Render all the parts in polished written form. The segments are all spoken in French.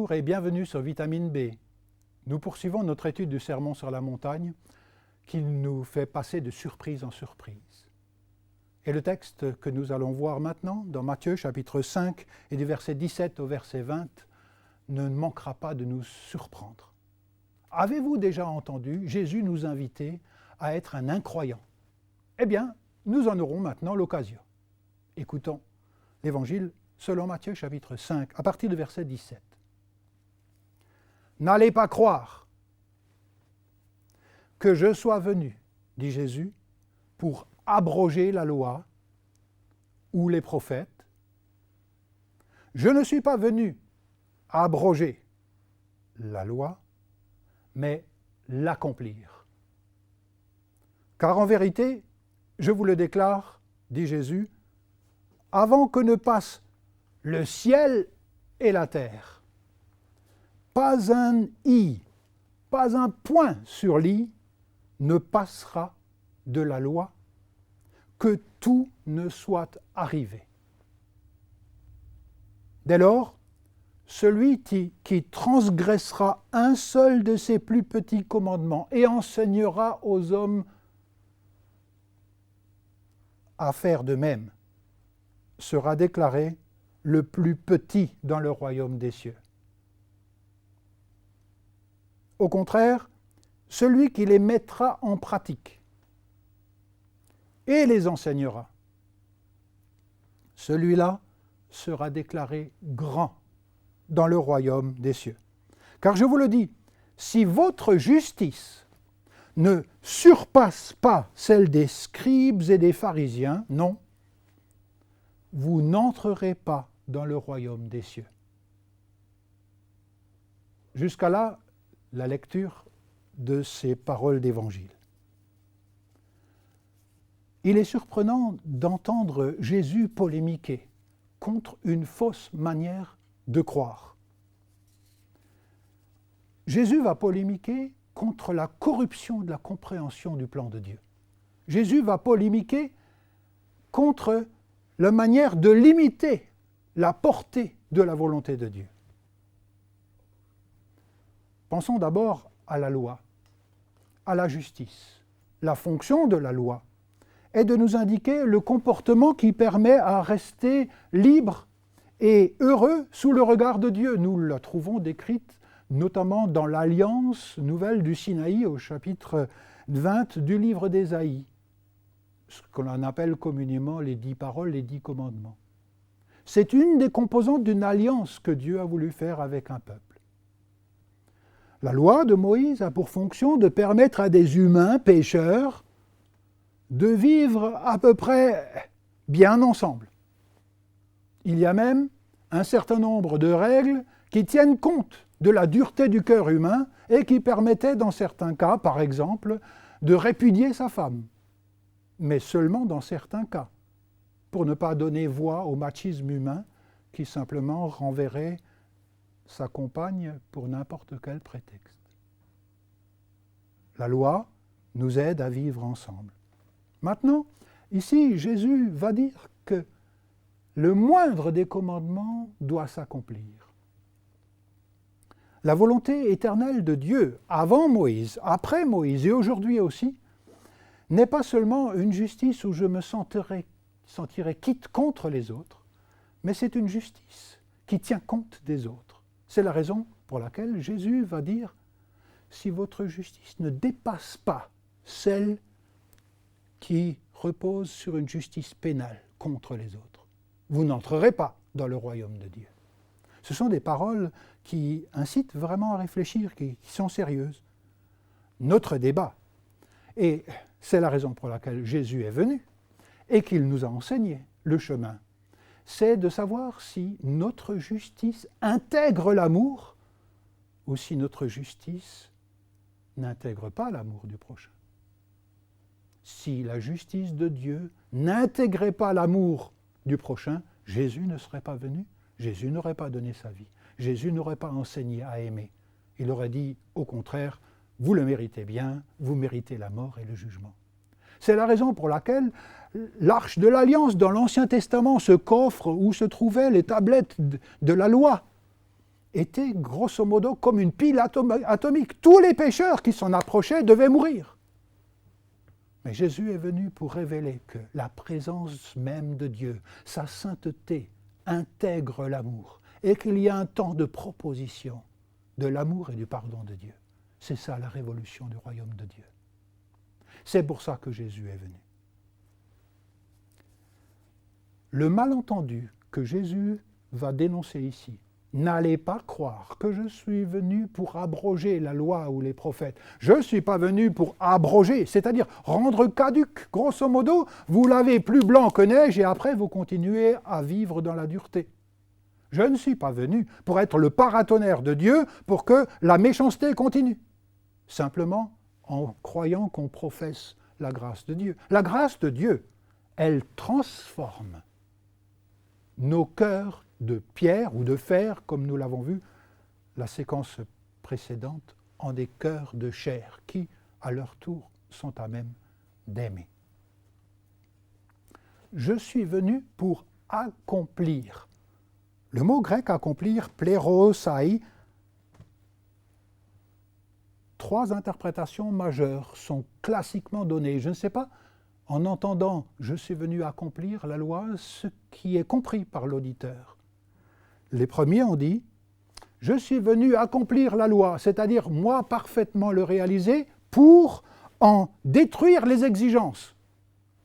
Bonjour et bienvenue sur Vitamine B. Nous poursuivons notre étude du Sermon sur la montagne qui nous fait passer de surprise en surprise. Et le texte que nous allons voir maintenant, dans Matthieu chapitre 5 et du verset 17 au verset 20, ne manquera pas de nous surprendre. Avez-vous déjà entendu Jésus nous inviter à être un incroyant? Eh bien, nous en aurons maintenant l'occasion. Écoutons l'Évangile selon Matthieu chapitre 5, à partir du verset 17. « N'allez pas croire que je sois venu, dit Jésus, pour abroger la loi ou les prophètes. Je ne suis pas venu abroger la loi, mais l'accomplir. Car en vérité, je vous le déclare, dit Jésus, avant que ne passe le ciel et la terre, pas un i, pas un point sur l'i ne passera de la loi, que tout ne soit arrivé. Dès lors, celui qui transgressera un seul de ces plus petits commandements et enseignera aux hommes à faire de même, sera déclaré le plus petit dans le royaume des cieux. Au contraire, celui qui les mettra en pratique et les enseignera, celui-là sera déclaré grand dans le royaume des cieux. Car je vous le dis, si votre justice ne surpasse pas celle des scribes et des pharisiens, non, vous n'entrerez pas dans le royaume des cieux. Jusqu'à là, la lecture de ces paroles d'évangile. Il est surprenant d'entendre Jésus polémiquer contre une fausse manière de croire. Jésus va polémiquer contre la corruption de la compréhension du plan de Dieu. Jésus va polémiquer contre la manière de limiter la portée de la volonté de Dieu. Pensons d'abord à la loi, à la justice. La fonction de la loi est de nous indiquer le comportement qui permet à rester libre et heureux sous le regard de Dieu. Nous la trouvons décrite notamment dans l'Alliance nouvelle du Sinaï au chapitre 20 du livre d'Ésaïe, ce qu'on appelle communément les 10 paroles, les 10 commandements. C'est une des composantes d'une alliance que Dieu a voulu faire avec un peuple. La loi de Moïse a pour fonction de permettre à des humains pécheurs de vivre à peu près bien ensemble. Il y a même un certain nombre de règles qui tiennent compte de la dureté du cœur humain et qui permettaient dans certains cas, par exemple, de répudier sa femme, mais seulement dans certains cas, pour ne pas donner voix au machisme humain qui simplement renverrait sa compagne pour n'importe quel prétexte. La loi nous aide à vivre ensemble. Maintenant, ici, Jésus va dire que le moindre des commandements doit s'accomplir. La volonté éternelle de Dieu, avant Moïse, après Moïse et aujourd'hui aussi, n'est pas seulement une justice où je me sentirai quitte contre les autres, mais c'est une justice qui tient compte des autres. C'est la raison pour laquelle Jésus va dire « Si votre justice ne dépasse pas celle qui repose sur une justice pénale contre les autres, vous n'entrerez pas dans le royaume de Dieu. » Ce sont des paroles qui incitent vraiment à réfléchir, qui sont sérieuses. Notre débat, et c'est la raison pour laquelle Jésus est venu et qu'il nous a enseigné le chemin, c'est de savoir si notre justice intègre l'amour ou si notre justice n'intègre pas l'amour du prochain. Si la justice de Dieu n'intégrait pas l'amour du prochain, Jésus ne serait pas venu, Jésus n'aurait pas donné sa vie, Jésus n'aurait pas enseigné à aimer. Il aurait dit, au contraire, vous le méritez bien, vous méritez la mort et le jugement. C'est la raison pour laquelle l'Arche de l'Alliance dans l'Ancien Testament, ce coffre où se trouvaient les tablettes de la loi, était grosso modo comme une pile atomique. Tous les pécheurs qui s'en approchaient devaient mourir. Mais Jésus est venu pour révéler que la présence même de Dieu, sa sainteté, intègre l'amour et qu'il y a un temps de proposition de l'amour et du pardon de Dieu. C'est ça la révolution du royaume de Dieu. C'est pour ça que Jésus est venu. Le malentendu que Jésus va dénoncer ici, n'allez pas croire que je suis venu pour abroger la loi ou les prophètes. Je ne suis pas venu pour abroger, c'est-à-dire rendre caduc. Grosso modo, vous l'avez plus blanc que neige et après vous continuez à vivre dans la dureté. Je ne suis pas venu pour être le paratonnerre de Dieu pour que la méchanceté continue. Simplement en croyant qu'on professe la grâce de Dieu. La grâce de Dieu, elle transforme nos cœurs de pierre ou de fer, comme nous l'avons vu la séquence précédente, en des cœurs de chair qui, à leur tour, sont à même d'aimer. Je suis venu pour accomplir. Le mot grec accomplir, plerosai, 3 interprétations majeures sont classiquement données. Je ne sais pas, en entendant « je suis venu accomplir la loi », ce qui est compris par l'auditeur. Les premiers ont dit « je suis venu accomplir la loi », c'est-à-dire moi parfaitement le réaliser pour en détruire les exigences.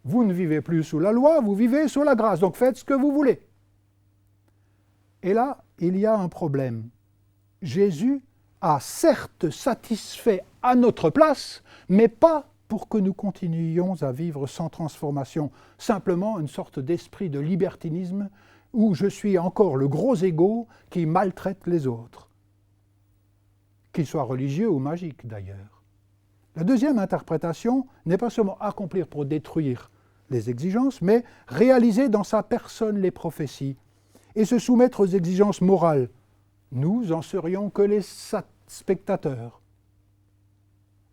Vous ne vivez plus sous la loi, vous vivez sous la grâce, donc faites ce que vous voulez. Et là, il y a un problème. Jésus a certes satisfait à notre place, mais pas pour que nous continuions à vivre sans transformation, simplement une sorte d'esprit de libertinisme où je suis encore le gros égo qui maltraite les autres, qu'ils soient religieux ou magiques d'ailleurs. La deuxième interprétation n'est pas seulement accomplir pour détruire les exigences, mais réaliser dans sa personne les prophéties et se soumettre aux exigences morales. Nous en serions que les spectateurs.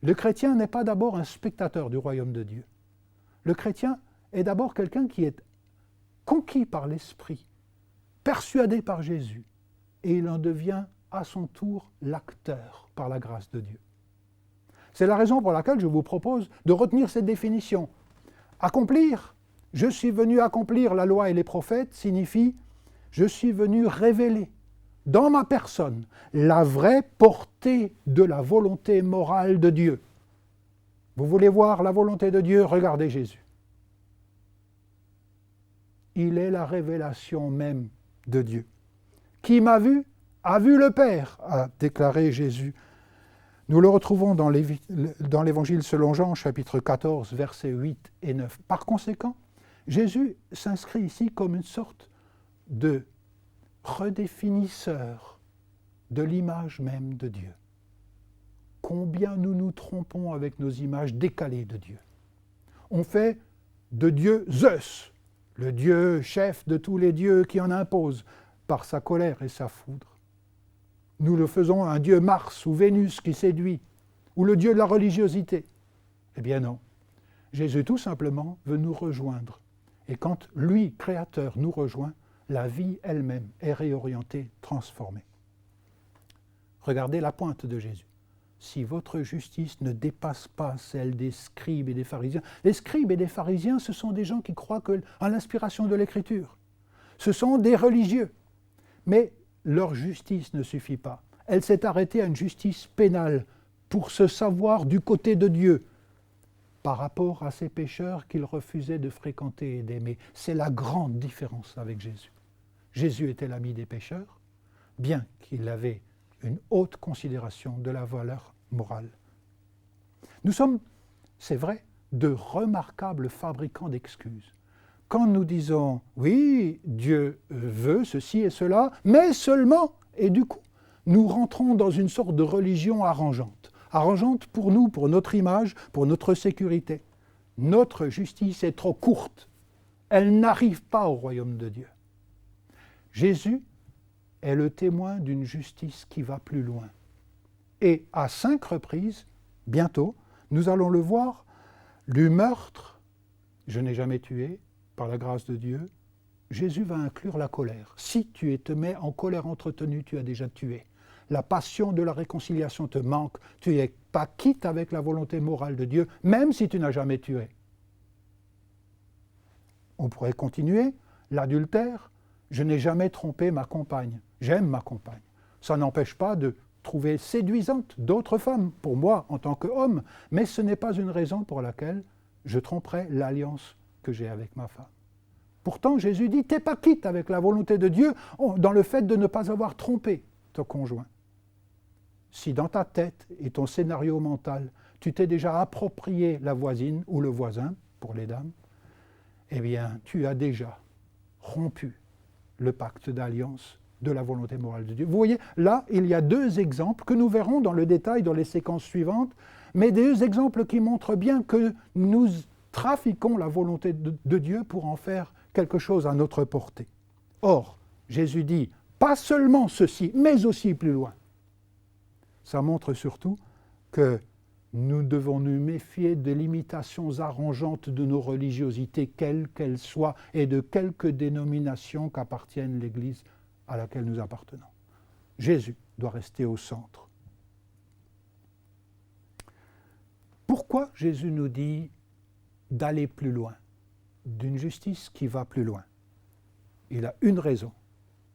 Le chrétien n'est pas d'abord un spectateur du royaume de Dieu. Le chrétien est d'abord quelqu'un qui est conquis par l'Esprit, persuadé par Jésus, et il en devient à son tour l'acteur par la grâce de Dieu. C'est la raison pour laquelle je vous propose de retenir cette définition. Accomplir, je suis venu accomplir la loi et les prophètes, signifie je suis venu révéler dans ma personne la vraie portée de la volonté morale de Dieu. Vous voulez voir la volonté de Dieu? Regardez Jésus. Il est la révélation même de Dieu. Qui m'a vu, a vu le Père, a déclaré Jésus. Nous le retrouvons dans l'Évangile selon Jean, chapitre 14, versets 8 et 9. Par conséquent, Jésus s'inscrit ici comme une sorte de redéfinisseur de l'image même de Dieu. Combien nous nous trompons avec nos images décalées de Dieu. On fait de Dieu Zeus, le Dieu chef de tous les dieux qui en impose par sa colère et sa foudre. Nous le faisons un Dieu Mars ou Vénus qui séduit, ou le Dieu de la religiosité. Eh bien non. Jésus tout simplement veut nous rejoindre. Et quand lui, Créateur, nous rejoint, la vie elle-même est réorientée, transformée. Regardez la pointe de Jésus. Si votre justice ne dépasse pas celle des scribes et des pharisiens, les scribes et les pharisiens, ce sont des gens qui croient en l'inspiration de l'Écriture. Ce sont des religieux. Mais leur justice ne suffit pas. Elle s'est arrêtée à une justice pénale pour se savoir du côté de Dieu par rapport à ces pécheurs qu'ils refusaient de fréquenter et d'aimer. C'est la grande différence avec Jésus. Jésus était l'ami des pécheurs, bien qu'il avait une haute considération de la valeur morale. Nous sommes, c'est vrai, de remarquables fabricants d'excuses. Quand nous disons « oui, Dieu veut ceci et cela », mais seulement, et du coup, nous rentrons dans une sorte de religion arrangeante. Arrangeante pour nous, pour notre image, pour notre sécurité. Notre justice est trop courte. Elle n'arrive pas au royaume de Dieu. Jésus est le témoin d'une justice qui va plus loin. Et à 5 reprises, bientôt, nous allons le voir, du meurtre, je n'ai jamais tué, par la grâce de Dieu, Jésus va inclure la colère. Si tu te mets en colère entretenue, tu as déjà tué. La passion de la réconciliation te manque. Tu n'es pas quitte avec la volonté morale de Dieu, même si tu n'as jamais tué. On pourrait continuer. L'adultère, je n'ai jamais trompé ma compagne. J'aime ma compagne. Ça n'empêche pas de trouver séduisantes d'autres femmes, pour moi en tant qu'homme, mais ce n'est pas une raison pour laquelle je tromperai l'alliance que j'ai avec ma femme. Pourtant, Jésus dit, t'es pas quitte avec la volonté de Dieu dans le fait de ne pas avoir trompé ton conjoint. Si dans ta tête et ton scénario mental, tu t'es déjà approprié la voisine ou le voisin, pour les dames, eh bien, tu as déjà rompu le pacte d'alliance de la volonté morale de Dieu. Vous voyez, là, il y a deux exemples que nous verrons dans le détail dans les séquences suivantes, mais deux exemples qui montrent bien que nous trafiquons la volonté de Dieu pour en faire quelque chose à notre portée. Or, Jésus dit, pas seulement ceci, mais aussi plus loin. Ça montre surtout que nous devons nous méfier des limitations arrangeantes de nos religiosités, quelles qu'elles soient, et de quelque dénomination qu'appartienne l'Église à laquelle nous appartenons. Jésus doit rester au centre. Pourquoi Jésus nous dit d'aller plus loin, d'une justice qui va plus loin? Il a une raison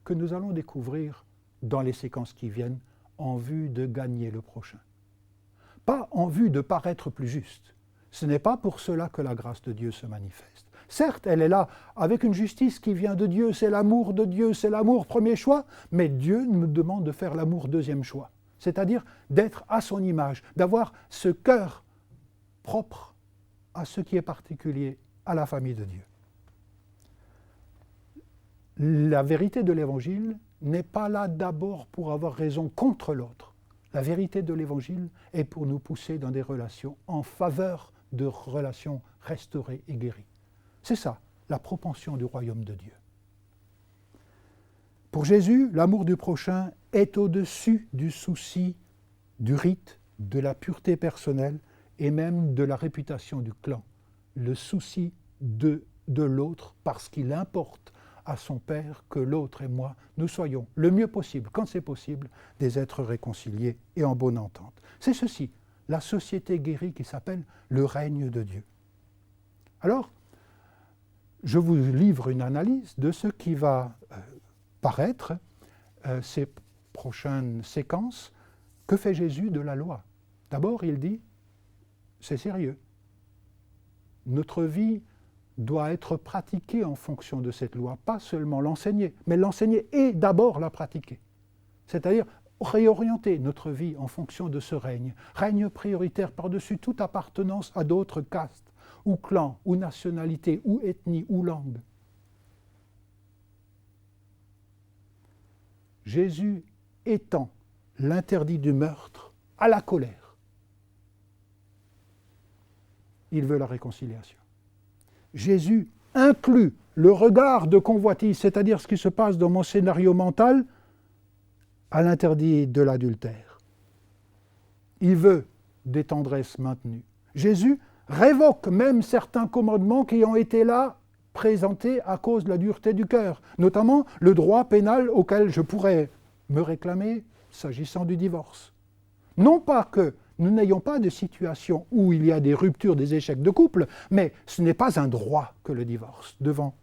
que nous allons découvrir dans les séquences qui viennent en vue de gagner le prochain. Pas en vue de paraître plus juste. Ce n'est pas pour cela que la grâce de Dieu se manifeste. Certes, elle est là avec une justice qui vient de Dieu, c'est l'amour de Dieu, c'est l'amour premier choix, mais Dieu nous demande de faire l'amour deuxième choix, c'est-à-dire d'être à son image, d'avoir ce cœur propre à ce qui est particulier à la famille de Dieu. La vérité de l'Évangile n'est pas là d'abord pour avoir raison contre l'autre. La vérité de l'Évangile est pour nous pousser dans des relations en faveur de relations restaurées et guéries. C'est ça, la propension du royaume de Dieu. Pour Jésus, l'amour du prochain est au-dessus du souci du rite, de la pureté personnelle et même de la réputation du clan. Le souci de l'autre parce qu'il importe à son Père que l'autre et moi, nous soyons le mieux possible, quand c'est possible, des êtres réconciliés et en bonne entente. C'est ceci, la société guérie qui s'appelle le règne de Dieu. Alors, je vous livre une analyse de ce qui va paraître ces prochaines séquences. Que fait Jésus de la loi? D'abord, il dit, c'est sérieux. Notre vie doit être pratiquée en fonction de cette loi, pas seulement l'enseigner, mais l'enseigner et d'abord la pratiquer. C'est-à-dire réorienter notre vie en fonction de ce règne, règne prioritaire par-dessus toute appartenance à d'autres castes, ou clans, ou nationalités, ou ethnies, ou langues. Jésus étend l'interdit du meurtre à la colère. Il veut la réconciliation. Jésus inclut le regard de convoitise, c'est-à-dire ce qui se passe dans mon scénario mental, à l'interdit de l'adultère. Il veut des tendresses maintenues. Jésus révoque même certains commandements qui ont été là présentés à cause de la dureté du cœur, notamment le droit pénal auquel je pourrais me réclamer s'agissant du divorce. Non pas que nous n'ayons pas de situation où il y a des ruptures, des échecs de couple, mais ce n'est pas un droit que le divorce devant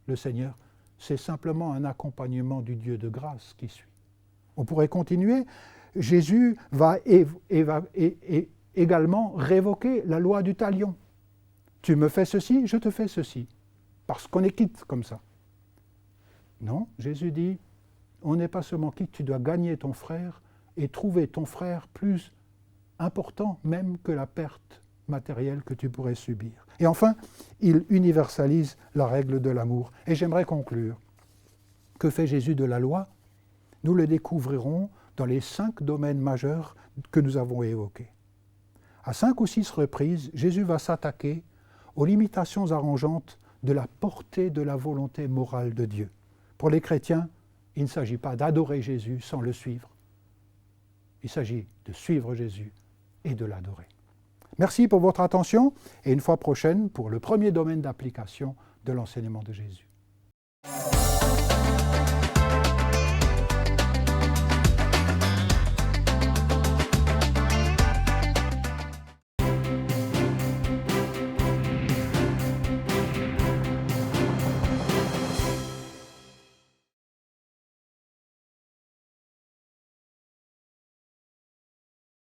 le Seigneur, c'est simplement un accompagnement du Dieu de grâce qui suit. On pourrait continuer. Jésus va également révoquer la loi du talion. Tu me fais ceci, je te fais ceci, parce qu'on est quitte comme ça. Non, Jésus dit, on n'est pas seulement quitte, tu dois gagner ton frère et trouver ton frère plus important même que la perte matérielle que tu pourrais subir. Et enfin, il universalise la règle de l'amour. Et j'aimerais conclure. Que fait Jésus de la loi? Nous le découvrirons dans les 5 domaines majeurs que nous avons évoqués. À 5 ou 6 reprises, Jésus va s'attaquer aux limitations arrangeantes de la portée de la volonté morale de Dieu. Pour les chrétiens, il ne s'agit pas d'adorer Jésus sans le suivre. Il s'agit de suivre Jésus et de l'adorer. Merci pour votre attention et une fois prochaine pour le premier domaine d'application de l'enseignement de Jésus.